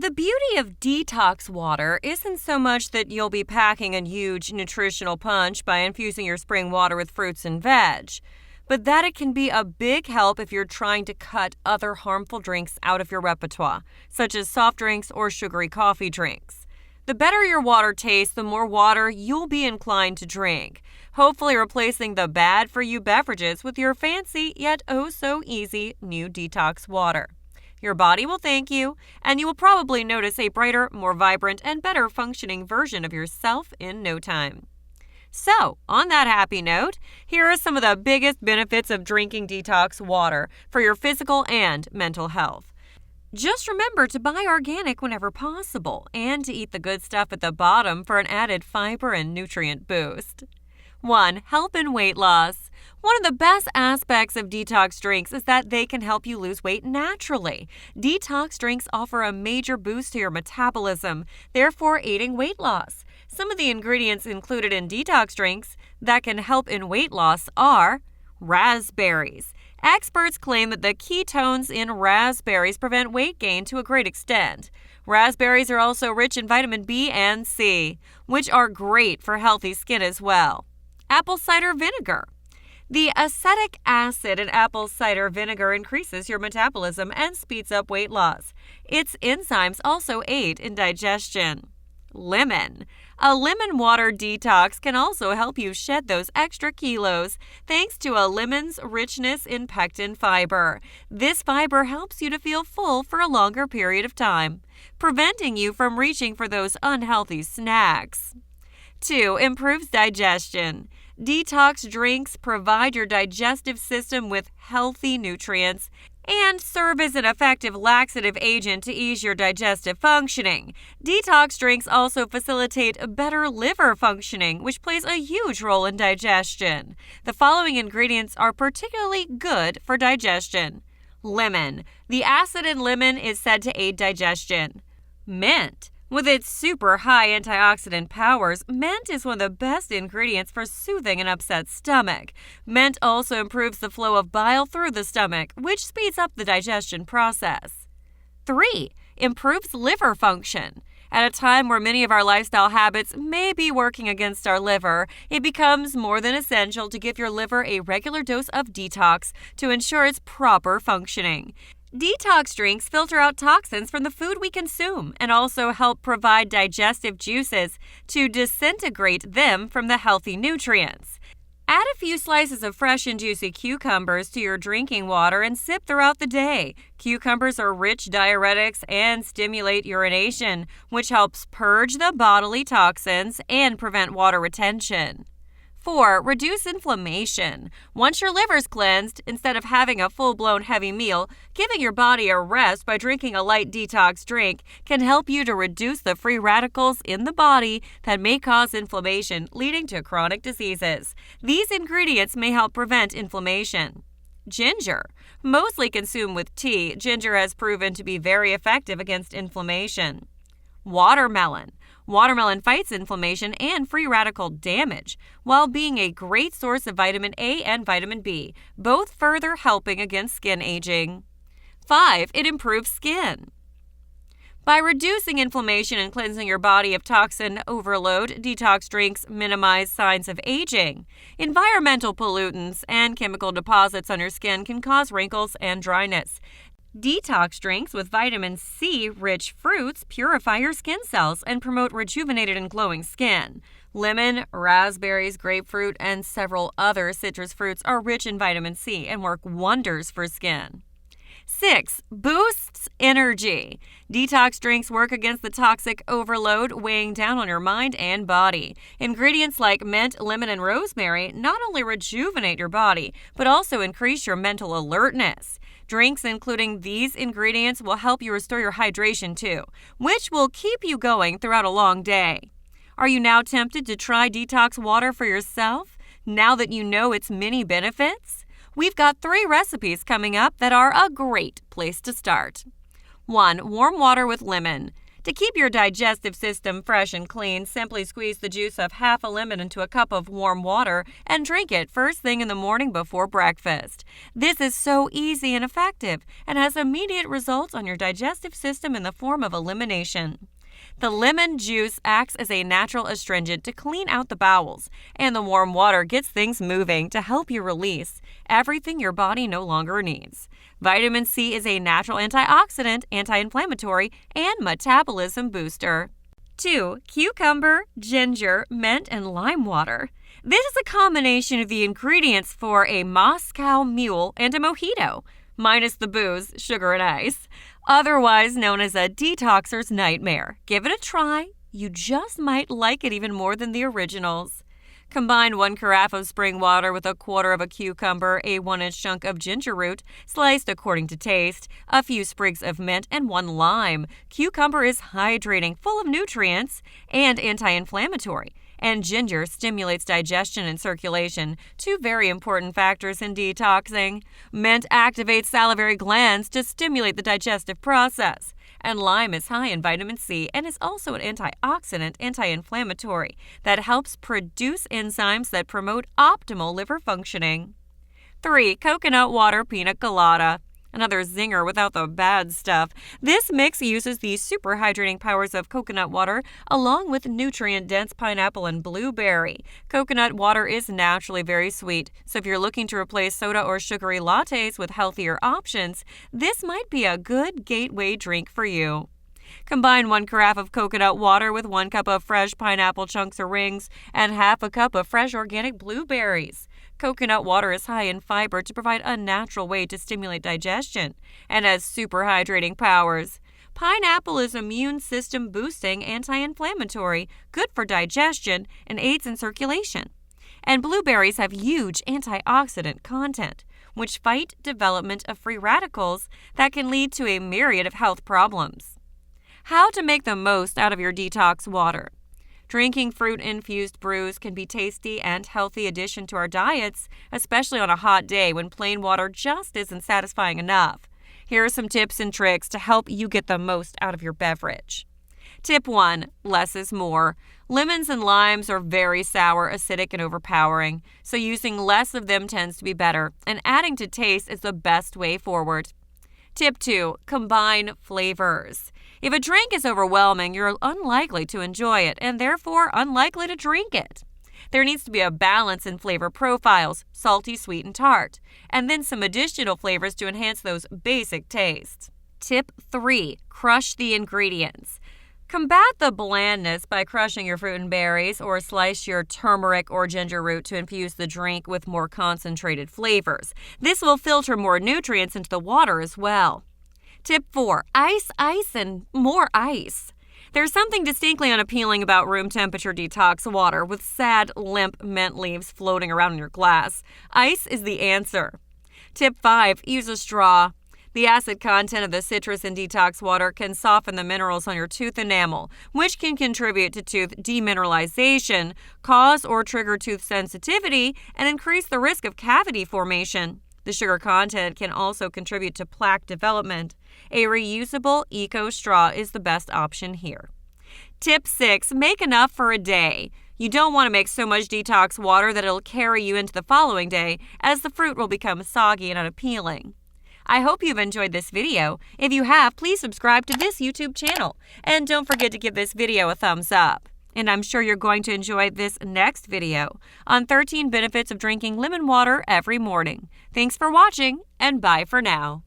The beauty of detox water isn't so much that you'll be packing a huge nutritional punch by infusing your spring water with fruits and veg, but that it can be a big help if you're trying to cut other harmful drinks out of your repertoire, such as soft drinks or sugary coffee drinks. The better your water tastes, the more water you'll be inclined to drink, hopefully replacing the bad-for-you beverages with your fancy yet oh-so-easy new detox water. Your body will thank you, and you will probably notice a brighter, more vibrant, and better functioning version of yourself in no time. So, on that happy note, here are some of the biggest benefits of drinking detox water for your physical and mental health. Just remember to buy organic whenever possible and to eat the good stuff at the bottom for an added fiber and nutrient boost. 1. Help in weight loss. One of the best aspects of detox drinks is that they can help you lose weight naturally. Detox drinks offer a major boost to your metabolism, therefore aiding weight loss. Some of the ingredients included in detox drinks that can help in weight loss are raspberries. Experts claim that the ketones in raspberries prevent weight gain to a great extent. Raspberries are also rich in vitamin B and C, which are great for healthy skin as well. Apple cider vinegar. The acetic acid in apple cider vinegar increases your metabolism and speeds up weight loss. Its enzymes also aid in digestion. Lemon. A lemon water detox can also help you shed those extra kilos thanks to a lemon's richness in pectin fiber. This fiber helps you to feel full for a longer period of time, preventing you from reaching for those unhealthy snacks. 2. Improves digestion. Detox drinks provide your digestive system with healthy nutrients and serve as an effective laxative agent to ease your digestive functioning. Detox drinks also facilitate better liver functioning, which plays a huge role in digestion. The following ingredients are particularly good for digestion. Lemon. The acid in lemon is said to aid digestion. Mint. With its super high antioxidant powers, mint is one of the best ingredients for soothing an upset stomach. Mint also improves the flow of bile through the stomach, which speeds up the digestion process. 3. Improves liver function. At a time where many of our lifestyle habits may be working against our liver, it becomes more than essential to give your liver a regular dose of detox to ensure its proper functioning. Detox drinks filter out toxins from the food we consume and also help provide digestive juices to disintegrate them from the healthy nutrients. Add a few slices of fresh and juicy cucumbers to your drinking water and sip throughout the day. Cucumbers are rich diuretics and stimulate urination, which helps purge the bodily toxins and prevent water retention. 4. Reduce inflammation. Once your liver's cleansed, instead of having a full-blown heavy meal, giving your body a rest by drinking a light detox drink can help you to reduce the free radicals in the body that may cause inflammation, leading to chronic diseases. These ingredients may help prevent inflammation. Ginger. Mostly consumed with tea, ginger has proven to be very effective against inflammation. Watermelon. Watermelon fights inflammation and free radical damage, while being a great source of vitamin A and vitamin B, both further helping against skin aging. 5. It improves skin. By reducing inflammation and cleansing your body of toxin overload, detox drinks minimize signs of aging. Environmental pollutants and chemical deposits on your skin can cause wrinkles and dryness. Detox drinks with vitamin C-rich fruits purify your skin cells and promote rejuvenated and glowing skin. Lemon, raspberries, grapefruit, and several other citrus fruits are rich in vitamin C and work wonders for skin. 6. Boosts energy. Detox drinks work against the toxic overload weighing down on your mind and body. Ingredients like mint, lemon, and rosemary not only rejuvenate your body, but also increase your mental alertness. Drinks including these ingredients will help you restore your hydration too, which will keep you going throughout a long day. Are you now tempted to try detox water for yourself, now that you know its many benefits? We've got 3 recipes coming up that are a great place to start. 1. Warm water with lemon. To keep your digestive system fresh and clean, simply squeeze the juice of half a lemon into a cup of warm water and drink it first thing in the morning before breakfast. This is so easy and effective and has immediate results on your digestive system in the form of elimination. The lemon juice acts as a natural astringent to clean out the bowels, and the warm water gets things moving to help you release everything your body no longer needs. Vitamin C is a natural antioxidant, anti-inflammatory, and metabolism booster. 2. Cucumber, ginger, mint, and lime water. This is a combination of the ingredients for a Moscow Mule and a mojito, minus the booze, sugar, and ice. Otherwise known as a detoxer's nightmare. Give it a try. You just might like it even more than the originals. Combine 1 carafe of spring water with a quarter of a cucumber, a 1-inch chunk of ginger root, sliced according to taste, a few sprigs of mint, and 1 lime. Cucumber is hydrating, full of nutrients, and anti-inflammatory. And ginger stimulates digestion and circulation, 2 very important factors in detoxing. Mint activates salivary glands to stimulate the digestive process. And lime is high in vitamin C and is also an antioxidant, anti-inflammatory, that helps produce enzymes that promote optimal liver functioning. 3. Coconut water pina colada. Another zinger without the bad stuff. This mix uses the super hydrating powers of coconut water along with nutrient-dense pineapple and blueberry. Coconut water is naturally very sweet, so if you're looking to replace soda or sugary lattes with healthier options, this might be a good gateway drink for you. Combine 1 carafe of coconut water with 1 cup of fresh pineapple chunks or rings and half a cup of fresh organic blueberries. Coconut water is high in fiber to provide a natural way to stimulate digestion and has super hydrating powers. Pineapple is immune system boosting, anti-inflammatory, good for digestion, and aids in circulation. And blueberries have huge antioxidant content, which fight development of free radicals that can lead to a myriad of health problems. How to make the most out of your detox water. Drinking fruit-infused brews can be tasty and healthy addition to our diets, especially on a hot day when plain water just isn't satisfying enough. Here are some tips and tricks to help you get the most out of your beverage. Tip 1. Less is more. Lemons and limes are very sour, acidic, and overpowering, so using less of them tends to be better, and adding to taste is the best way forward. Tip 2. Combine flavors. If a drink is overwhelming, you're unlikely to enjoy it and therefore unlikely to drink it. There needs to be a balance in flavor profiles, salty, sweet, and tart, and then some additional flavors to enhance those basic tastes. Tip 3. Crush the ingredients. Combat the blandness by crushing your fruit and berries or slice your turmeric or ginger root to infuse the drink with more concentrated flavors. This will filter more nutrients into the water as well. Tip 4. Ice, and more ice. There's something distinctly unappealing about room temperature detox water with sad, limp mint leaves floating around in your glass. Ice is the answer. Tip 5. Use a straw. The acid content of the citrus in detox water can soften the minerals on your tooth enamel, which can contribute to tooth demineralization, cause or trigger tooth sensitivity, and increase the risk of cavity formation. The sugar content can also contribute to plaque development. A reusable eco straw is the best option here. Tip 6. Make enough for a day. You don't want to make so much detox water that it'll carry you into the following day, as the fruit will become soggy and unappealing. I hope you've enjoyed this video. If you have, please subscribe to this YouTube channel. And don't forget to give this video a thumbs up. And I'm sure you're going to enjoy this next video on 13 benefits of drinking lemon water every morning. Thanks for watching, and bye for now.